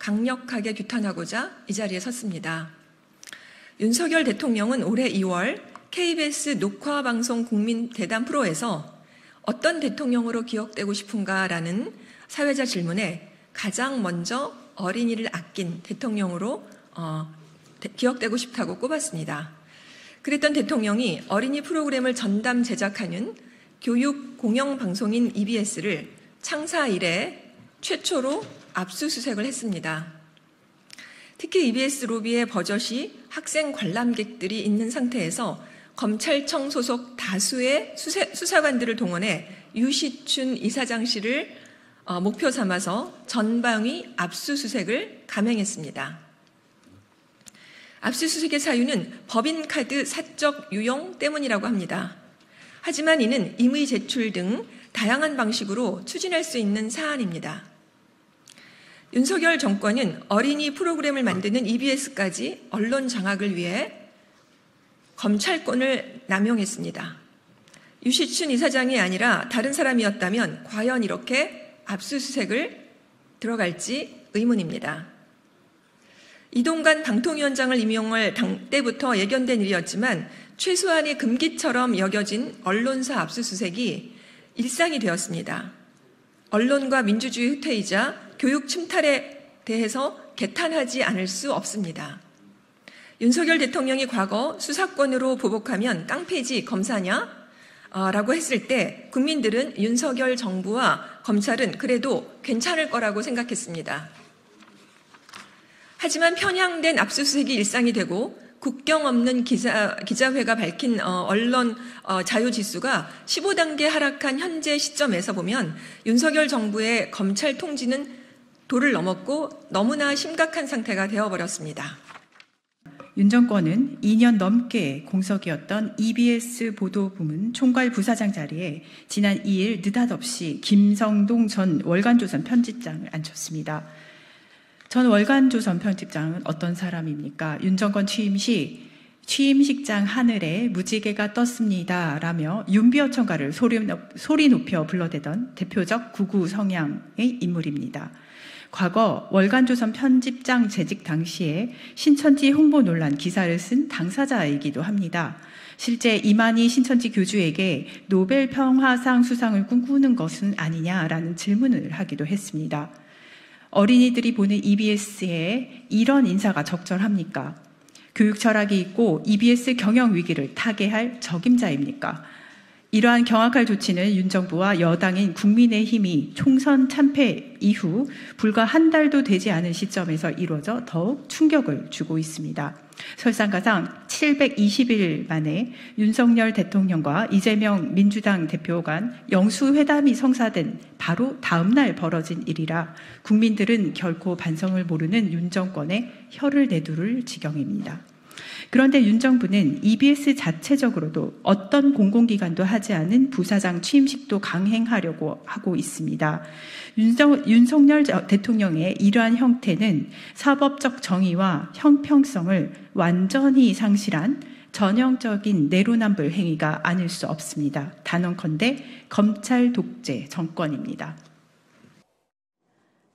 강력하게 규탄하고자 이 자리에 섰습니다. 윤석열 대통령은 올해 2월 KBS 녹화방송 국민대담 프로에서 어떤 대통령으로 기억되고 싶은가라는 사회자 질문에 가장 먼저 어린이를 아낀 대통령으로 기억되고 싶다고 꼽았습니다. 그랬던 대통령이 어린이 프로그램을 전담 제작하는 교육 공영방송인 EBS를 창사 이래 최초로 압수수색을 했습니다. 특히 EBS 로비의 버젓이 학생 관람객들이 있는 상태에서 검찰청 소속 다수의 수사관들을 동원해 유시춘 이사장실을 목표 삼아서 전방위 압수수색을 감행했습니다. 압수수색의 사유는 법인카드 사적 유용 때문이라고 합니다. 하지만 이는 임의 제출 등 다양한 방식으로 추진할 수 있는 사안입니다. 윤석열 정권은 어린이 프로그램을 만드는 EBS까지 언론 장악을 위해 검찰권을 남용했습니다. 유시춘 이사장이 아니라 다른 사람이었다면 과연 이렇게 압수수색을 들어갈지 의문입니다. 이동관 방통위원장을 임용할 당 때부터 예견된 일이었지만 최소한의 금기처럼 여겨진 언론사 압수수색이 일상이 되었습니다. 언론과 민주주의 후퇴이자 교육 침탈에 대해서 개탄하지 않을 수 없습니다. 윤석열 대통령이 과거 수사권으로 보복하면 깡패지 검사냐? 라고 했을 때 국민들은 윤석열 정부와 검찰은 그래도 괜찮을 거라고 생각했습니다. 하지만 편향된 압수수색이 일상이 되고 국경 없는 기자회가 밝힌 언론 자유지수가 15단계 하락한 현재 시점에서 보면 윤석열 정부의 검찰 통지는 도를 넘었고 너무나 심각한 상태가 되어버렸습니다. 윤 정권은 2년 넘게 공석이었던 EBS 보도부문 총괄 부사장 자리에 지난 2일 느닷없이 김성동 전 월간조선 편집장을 앉혔습니다. 전 월간조선 편집장은 어떤 사람입니까? 윤 정권 취임 시 취임식장 하늘에 무지개가 떴습니다 라며 윤비어 청가를 소리 높여 불러대던 대표적 구구 성향의 인물입니다. 과거 월간조선 편집장 재직 당시에 신천지 홍보 논란 기사를 쓴 당사자이기도 합니다. 실제 이만희 신천지 교주에게 노벨 평화상 수상을 꿈꾸는 것은 아니냐라는 질문을 하기도 했습니다. 어린이들이 보는 EBS에 이런 인사가 적절합니까? 교육 철학이 있고 EBS 경영 위기를 타개할 적임자입니까? 이러한 경악할 조치는 윤 정부와 여당인 국민의힘이 총선 참패 이후 불과 한 달도 되지 않은 시점에서 이루어져 더욱 충격을 주고 있습니다. 설상가상 720일 만에 윤석열 대통령과 이재명 민주당 대표 간 영수회담이 성사된 바로 다음 날 벌어진 일이라 국민들은 결코 반성을 모르는 윤 정권에 혀를 내두를 지경입니다. 그런데 윤 정부는 EBS 자체적으로도 어떤 공공기관도 하지 않은 부사장 취임식도 강행하려고 하고 있습니다. 윤석열 대통령의 이러한 형태는 사법적 정의와 형평성을 완전히 상실한 전형적인 내로남불 행위가 아닐 수 없습니다. 단언컨대 검찰 독재 정권입니다.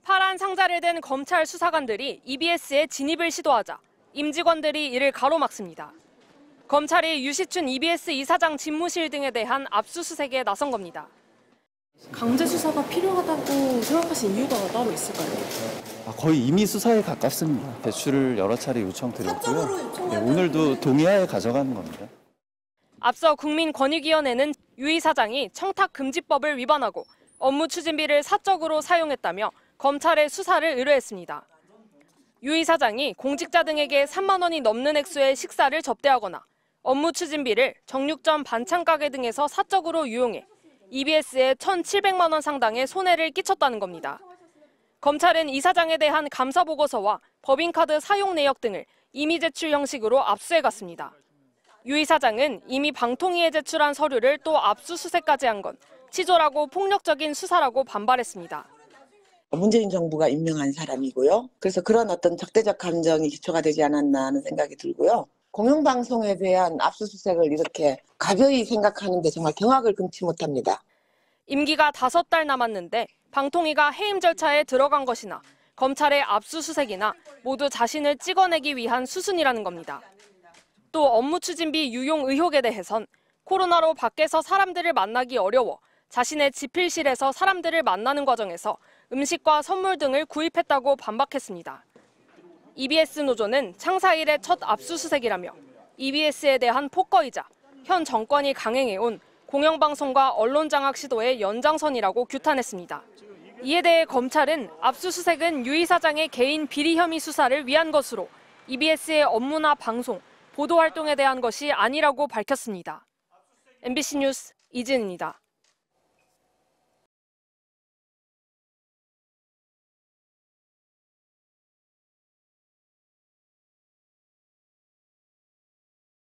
파란 상자를 든 검찰 수사관들이 EBS에 진입을 시도하자 임직원들이 이를 가로막습니다. 검찰이 유시춘 EBS 이사장 집무실 등에 대한 압수수색에 나선 겁니다. 강제 수사가 필요하다고 생각하신 이유가 따로 있을까요? 거의 임의 수사에 가깝습니다. 배출을 여러 차례 요청드렸고요. 네, 오늘도 동의하에 가져가는 겁니다. 앞서 국민권익위원회는 유 이사장이 청탁금지법을 위반하고 업무 추진비를 사적으로 사용했다며 검찰에 수사를 의뢰했습니다. 유 이사장이 공직자 등에게 3만 원이 넘는 액수의 식사를 접대하거나 업무 추진비를 정육점 반찬 가게 등에서 사적으로 유용해 EBS에 1,700만 원 상당의 손해를 끼쳤다는 겁니다. 검찰은 이 사장에 대한 감사보고서와 법인카드 사용 내역 등을 임의 제출 형식으로 압수해갔습니다. 유 이사장은 이미 방통위에 제출한 서류를 또 압수수색까지 한 건 치졸하고 폭력적인 수사라고 반발했습니다. 문재인 정부가 임명한 사람이고요. 그래서 그런 어떤 적대적 감정이 기초가 되지 않았나 하는 생각이 들고요. 공영방송에 대한 압수수색을 이렇게 가벼이 생각하는데 정말 경악을 금치 못합니다. 임기가 5달 남았는데 방통위가 해임 절차에 들어간 것이나 검찰의 압수수색이나 모두 자신을 찍어내기 위한 수순이라는 겁니다. 또 업무 추진비 유용 의혹에 대해선 코로나로 밖에서 사람들을 만나기 어려워 자신의 집필실에서 사람들을 만나는 과정에서 음식과 선물 등을 구입했다고 반박했습니다. EBS 노조는 창사 이래 첫 압수수색이라며 EBS에 대한 폭거이자 현 정권이 강행해온 공영방송과 언론장악 시도의 연장선이라고 규탄했습니다. 이에 대해 검찰은 압수수색은 유 이사장의 개인 비리 혐의 수사를 위한 것으로 EBS의 업무나 방송, 보도 활동에 대한 것이 아니라고 밝혔습니다. MBC 뉴스 이진입니다.